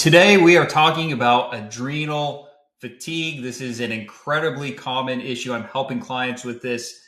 Today, we are talking about adrenal fatigue. This is an incredibly common issue. I'm helping clients with this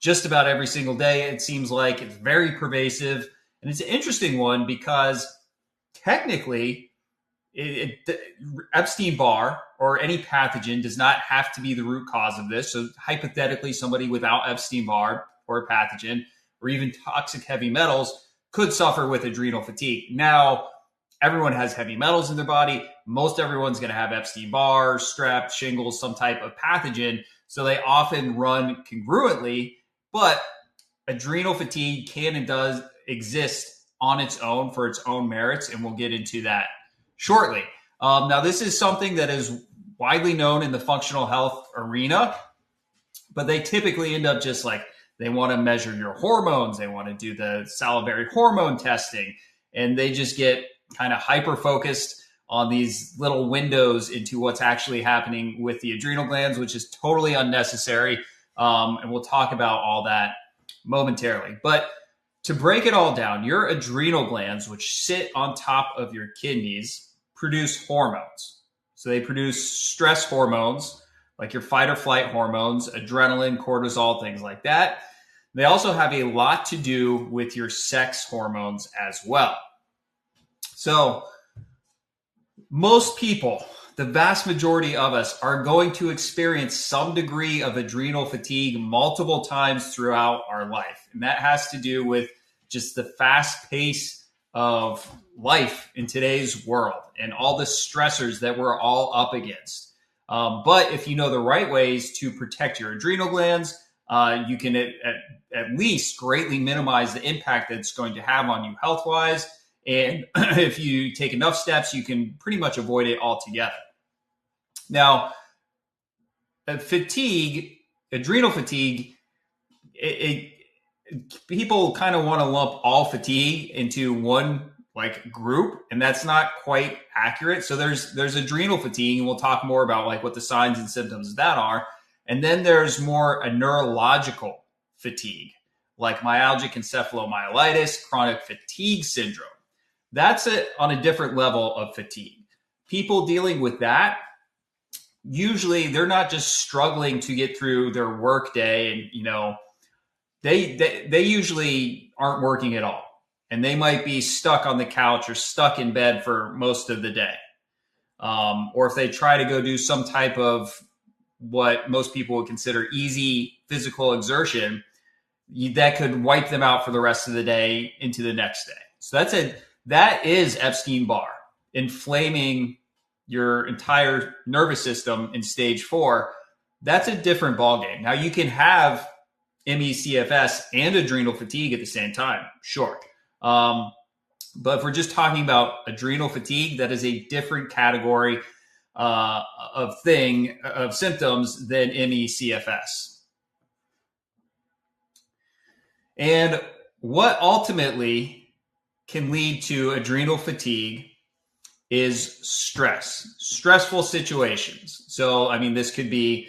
just about every single day. It seems like it's very pervasive. And it's an interesting one because technically, Epstein-Barr or any pathogen does not have to be the root cause of this. So hypothetically, somebody without Epstein-Barr or a pathogen or even toxic heavy metals could suffer with adrenal fatigue. Now, everyone has heavy metals in their body. Most everyone's going to have Epstein-Barr, strep, shingles, some type of pathogen. So they often run congruently, but adrenal fatigue can and does exist on its own for its own merits, and we'll get into that shortly. Now, this is something that is widely known in the functional health arena, but they typically end up just like they want to measure your hormones. They want to do the salivary hormone testing, and they just get kind of hyper-focused on these little windows into what's actually happening with the adrenal glands, which is totally unnecessary. And we'll talk about all that momentarily. But to break it all down, your adrenal glands, which sit on top of your kidneys, produce hormones. So they produce stress hormones, like your fight or flight hormones, adrenaline, cortisol, things like that. They also have a lot to do with your sex hormones as well. So most people, the vast majority of us, are going to experience some degree of adrenal fatigue multiple times throughout our life. And that has to do with just the fast pace of life in today's world and all the stressors that we're all up against. But if you know the right ways to protect your adrenal glands, you can at least greatly minimize the impact that it's going to have on you health-wise. And if you take enough steps, you can pretty much avoid it altogether. Now, adrenal fatigue, people kind of want to lump all fatigue into one like group, and that's not quite accurate. So there's adrenal fatigue, and we'll talk more about like what the signs and symptoms of that are. And then there's more a neurological fatigue, like myalgic encephalomyelitis, chronic fatigue syndrome. That's on a different level of fatigue. People dealing with that, usually they're not just struggling to get through their work day, and they usually aren't working at all, and they might be stuck on the couch or stuck in bed for most of the day. Or if they try to go do some type of what most people would consider easy physical exertion, that could wipe them out for the rest of the day into the next day. So that is Epstein-Barr, inflaming your entire nervous system in stage 4. That's a different ballgame. Now, you can have ME/CFS and adrenal fatigue at the same time, sure. But if we're just talking about adrenal fatigue, that is a different category of symptoms than ME/CFS. And what ultimately can lead to adrenal fatigue is stressful situations. So, this could be,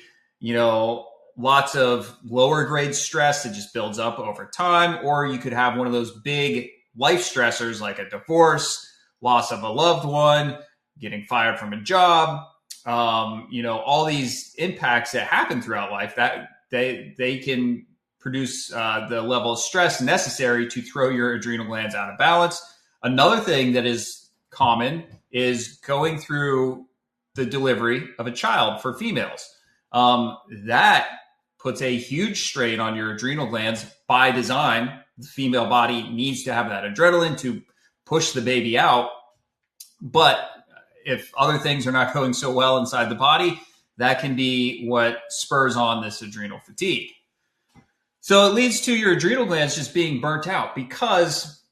lots of lower grade stress that just builds up over time, or you could have one of those big life stressors like a divorce, loss of a loved one, getting fired from a job, all these impacts that happen throughout life that they can produce the level of stress necessary to throw your adrenal glands out of balance. Another thing that is common is going through the delivery of a child for females. That puts a huge strain on your adrenal glands by design. The female body needs to have that adrenaline to push the baby out. But if other things are not going so well inside the body, that can be what spurs on this adrenal fatigue. So it leads to your adrenal glands just being burnt out, because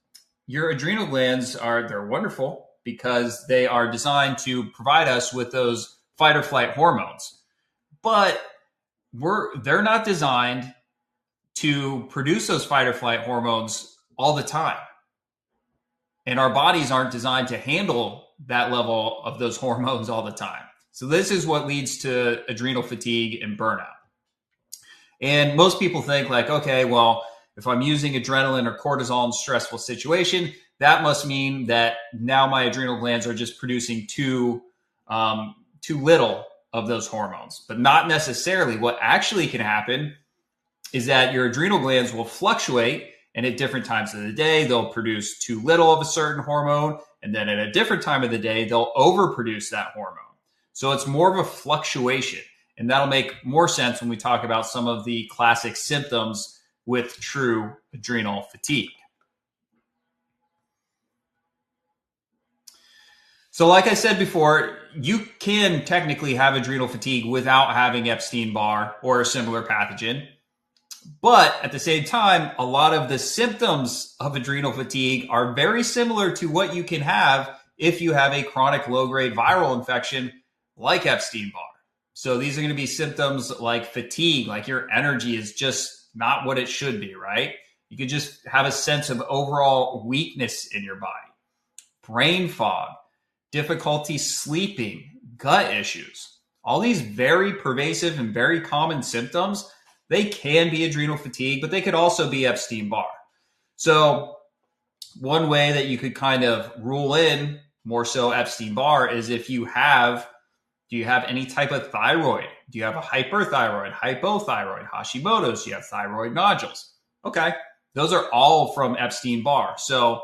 your adrenal glands they're wonderful because they are designed to provide us with those fight or flight hormones. But they're not designed to produce those fight or flight hormones all the time. And our bodies aren't designed to handle that level of those hormones all the time. So this is what leads to adrenal fatigue and burnout. And most people think like, okay, well, if I'm using adrenaline or cortisol in a stressful situation, that must mean that now my adrenal glands are just producing too little of those hormones. But not necessarily. What actually can happen is that your adrenal glands will fluctuate, and at different times of the day, they'll produce too little of a certain hormone, and then at a different time of the day, they'll overproduce that hormone. So it's more of a fluctuation, and that'll make more sense when we talk about some of the classic symptoms with true adrenal fatigue. So like I said before, you can technically have adrenal fatigue without having Epstein-Barr or a similar pathogen. But at the same time, a lot of the symptoms of adrenal fatigue are very similar to what you can have if you have a chronic low-grade viral infection like Epstein-Barr. So these are going to be symptoms like fatigue, like your energy is just not what it should be, right? You could just have a sense of overall weakness in your body, brain fog, difficulty sleeping, gut issues. All these very pervasive and very common symptoms, they can be adrenal fatigue, but they could also be Epstein-Barr. So one way that you could kind of rule in more so Epstein-Barr is if you have, do you have any type of thyroid? Do you have a hyperthyroid, hypothyroid, Hashimoto's? Do you have thyroid nodules? Okay, those are all from Epstein-Barr. So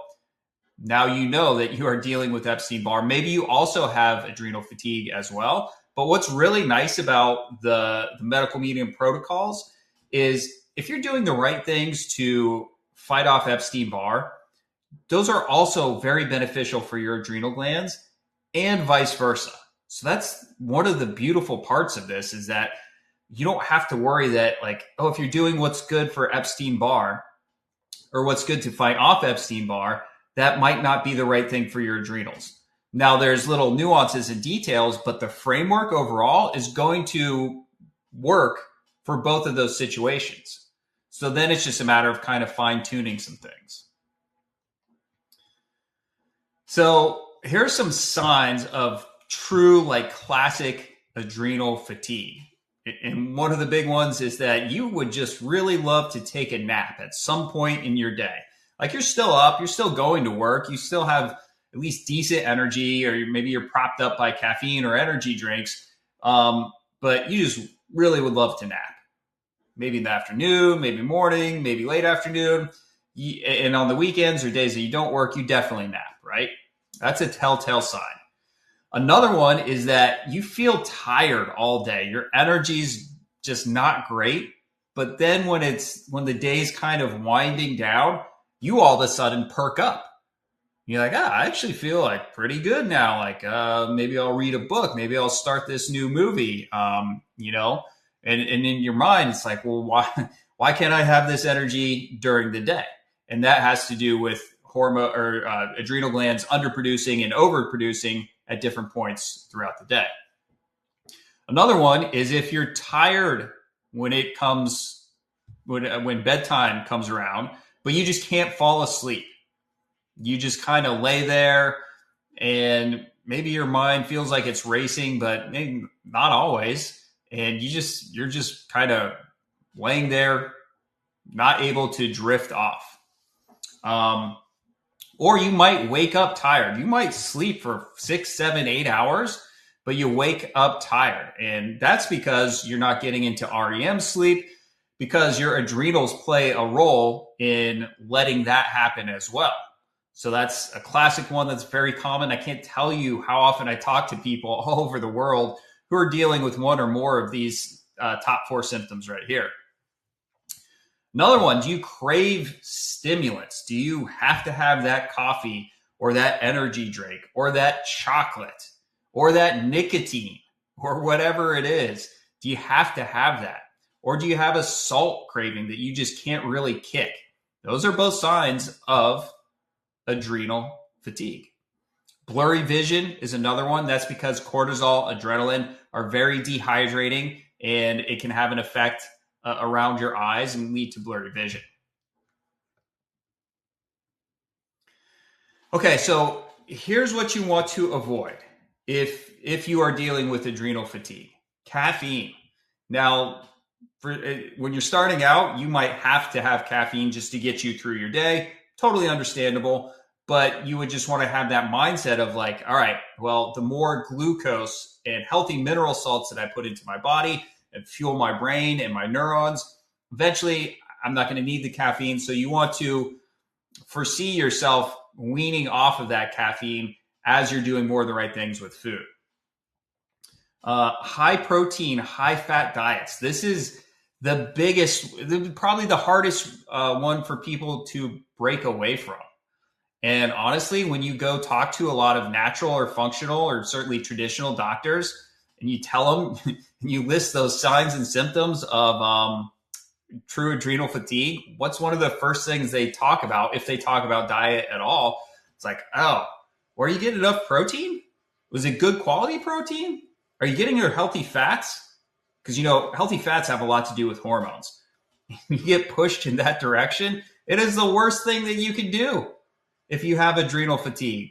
now you know that you are dealing with Epstein-Barr. Maybe you also have adrenal fatigue as well. But what's really nice about the medical medium protocols is if you're doing the right things to fight off Epstein-Barr, those are also very beneficial for your adrenal glands and vice versa. So that's one of the beautiful parts of this is that you don't have to worry that like, oh, if you're doing what's good for Epstein-Barr or what's good to fight off Epstein-Barr, that might not be the right thing for your adrenals. Now, there's little nuances and details, but the framework overall is going to work for both of those situations. So then it's just a matter of kind of fine-tuning some things. So here are some signs of true, like classic adrenal fatigue. And one of the big ones is that you would just really love to take a nap at some point in your day. Like you're still up, you're still going to work, you still have at least decent energy, or maybe you're propped up by caffeine or energy drinks, but you just really would love to nap. Maybe in the afternoon, maybe morning, maybe late afternoon. And on the weekends or days that you don't work, you definitely nap, right? That's a telltale sign. Another one is that you feel tired all day. Your energy's just not great. But then when the day's kind of winding down, you all of a sudden perk up. You're like, I actually feel like pretty good now. Like maybe I'll read a book. Maybe I'll start this new movie, And in your mind, it's like, well, why can't I have this energy during the day? And that has to do with hormone or adrenal glands underproducing and overproducing at different points throughout the day. Another one is if you're tired when bedtime comes around, but you just can't fall asleep. You just kind of lay there and maybe your mind feels like it's racing, but maybe not always. And you're just kind of laying there, not able to drift off. Or you might wake up tired. You might sleep for 6, 7, 8 hours, but you wake up tired. And that's because you're not getting into REM sleep, because your adrenals play a role in letting that happen as well. So that's a classic one that's very common. I can't tell you how often I talk to people all over the world who are dealing with one or more of these top 4 symptoms right here. Another one, do you crave stimulants? Do you have to have that coffee or that energy drink or that chocolate or that nicotine or whatever it is? Do you have to have that? Or do you have a salt craving that you just can't really kick? Those are both signs of adrenal fatigue. Blurry vision is another one. That's because cortisol, adrenaline are very dehydrating, and it can have an effect around your eyes and lead to blurry vision. Okay, so here's what you want to avoid if you are dealing with adrenal fatigue. Caffeine. Now, when you're starting out, you might have to have caffeine just to get you through your day. Totally understandable. but you would just want to have that mindset of like, all right, well, the more glucose and healthy mineral salts that I put into my body and fuel my brain and my neurons, eventually I'm not going to need the caffeine. So you want to foresee yourself weaning off of that caffeine as you're doing more of the right things with food. High protein, high fat diets. This is the biggest, probably the hardest one for people to break away from. And honestly, when you go talk to a lot of natural or functional or certainly traditional doctors, and you tell them, you list those signs and symptoms of true adrenal fatigue, what's one of the first things they talk about, if they talk about diet at all? It's like, oh, were you getting enough protein? Was it good quality protein? Are you getting your healthy fats? Because, healthy fats have a lot to do with hormones. You get pushed in that direction, it is the worst thing that you can do if you have adrenal fatigue,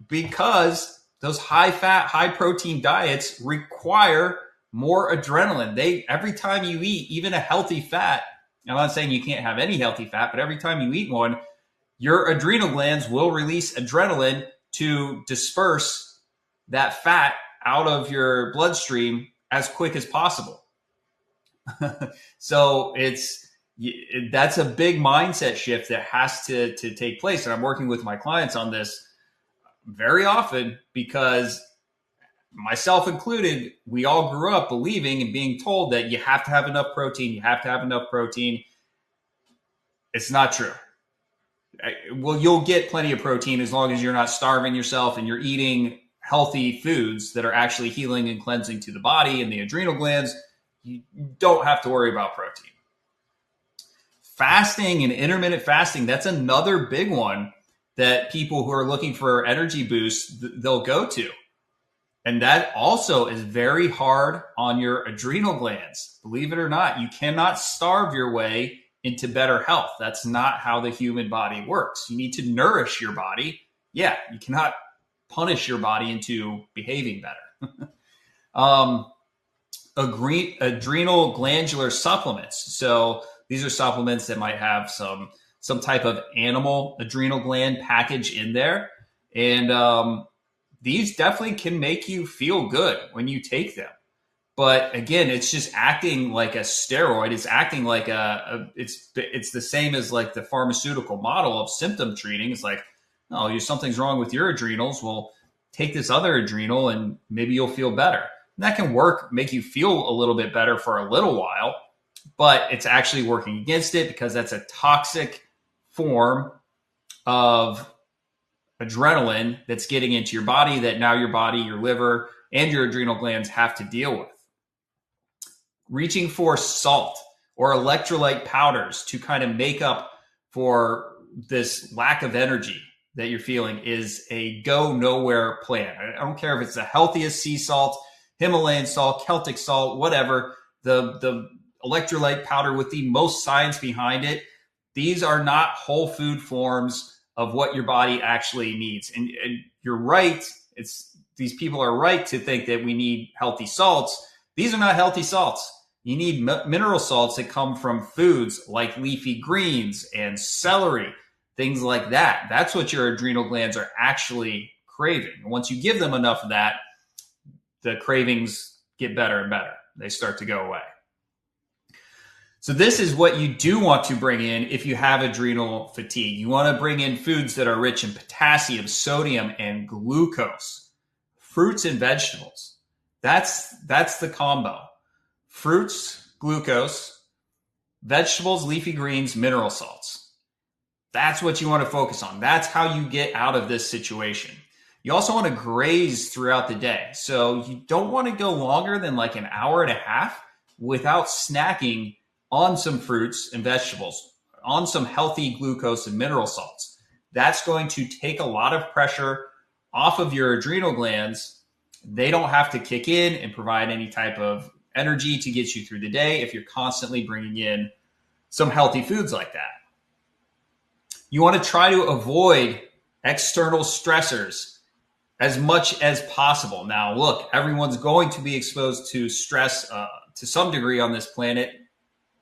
because those high fat, high protein diets require more adrenaline. Every time you eat, even a healthy fat, I'm not saying you can't have any healthy fat, but every time you eat one, your adrenal glands will release adrenaline to disperse that fat out of your bloodstream as quick as possible. So that's a big mindset shift that has to take place. And I'm working with my clients on this very often because, myself included, we all grew up believing and being told that you have to have enough protein. You have to have enough protein. It's not true. Well, you'll get plenty of protein as long as you're not starving yourself and you're eating healthy foods that are actually healing and cleansing to the body and the adrenal glands. You don't have to worry about protein. Fasting and intermittent fasting, that's another big one that people who are looking for energy boosts, they'll go to. And that also is very hard on your adrenal glands. Believe it or not, you cannot starve your way into better health. That's not how the human body works. You need to nourish your body. Yeah, you cannot punish your body into behaving better. Adrenal glandular supplements. So these are supplements that might have some type of animal adrenal gland package in there. And these definitely can make you feel good when you take them. But again, it's just acting like a steroid. It's acting like it's the same as like the pharmaceutical model of symptom treating. It's like, no, something's wrong with your adrenals. Well, take this other adrenal and maybe you'll feel better. And that can work, make you feel a little bit better for a little while, but it's actually working against it because that's a toxic form of adrenaline that's getting into your body that now your body, your liver, and your adrenal glands have to deal with. Reaching for salt or electrolyte powders to kind of make up for this lack of energy that you're feeling is a go nowhere plan. I don't care if it's the healthiest sea salt, Himalayan salt, Celtic salt, whatever, the electrolyte powder with the most science behind it. These are not whole food forms of what your body actually needs. And you're right. These people are right to think that we need healthy salts. These are not healthy salts. You need mineral salts that come from foods like leafy greens and celery, things like that. That's what your adrenal glands are actually craving. And once you give them enough of that, the cravings get better and better. They start to go away. So this is what you do want to bring in if you have adrenal fatigue. You want to bring in foods that are rich in potassium, sodium, and glucose. Fruits and vegetables. That's the combo. Fruits, glucose, vegetables, leafy greens, mineral salts. That's what you want to focus on. That's how you get out of this situation. You also want to graze throughout the day. So you don't want to go longer than like an hour and a half without snacking on some fruits and vegetables, on some healthy glucose and mineral salts. That's going to take a lot of pressure off of your adrenal glands. They don't have to kick in and provide any type of energy to get you through the day if you're constantly bringing in some healthy foods like that. You want to try to avoid external stressors as much as possible. Now, look, everyone's going to be exposed to stress to some degree on this planet.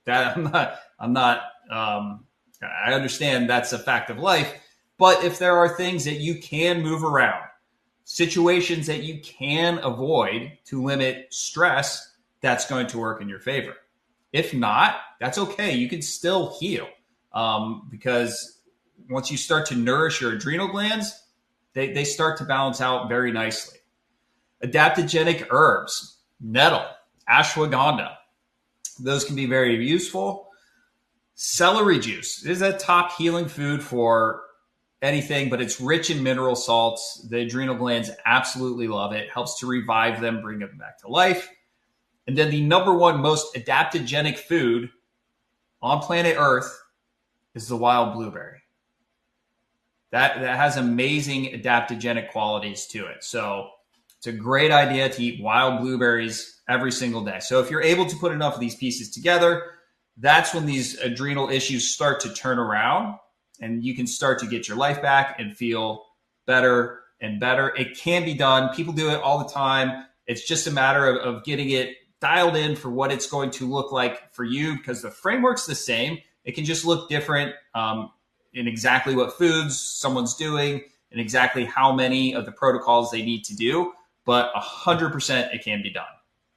That I understand that's a fact of life, But if there are things that you can move around, situations that you can avoid to limit stress, that's going to work in your favor. If not, that's okay. You can still heal because once you start to nourish your adrenal glands, they start to balance out very nicely. Adaptogenic herbs, nettle, ashwagandha, those can be very useful. Celery juice is a top healing food for anything, but it's rich in mineral salts. The adrenal glands absolutely love it. Helps to revive them, bring them back to life. And then the number one most adaptogenic food on planet Earth is the wild blueberry. That has amazing adaptogenic qualities to it. So it's a great idea to eat wild blueberries every single day. So if you're able to put enough of these pieces together, that's when these adrenal issues start to turn around and you can start to get your life back and feel better and better. It can be done. People do it all the time. It's just a matter of getting it dialed in for what it's going to look like for you, because the framework's the same. It can just look different in exactly what foods someone's doing and exactly how many of the protocols they need to do. But 100% it can be done.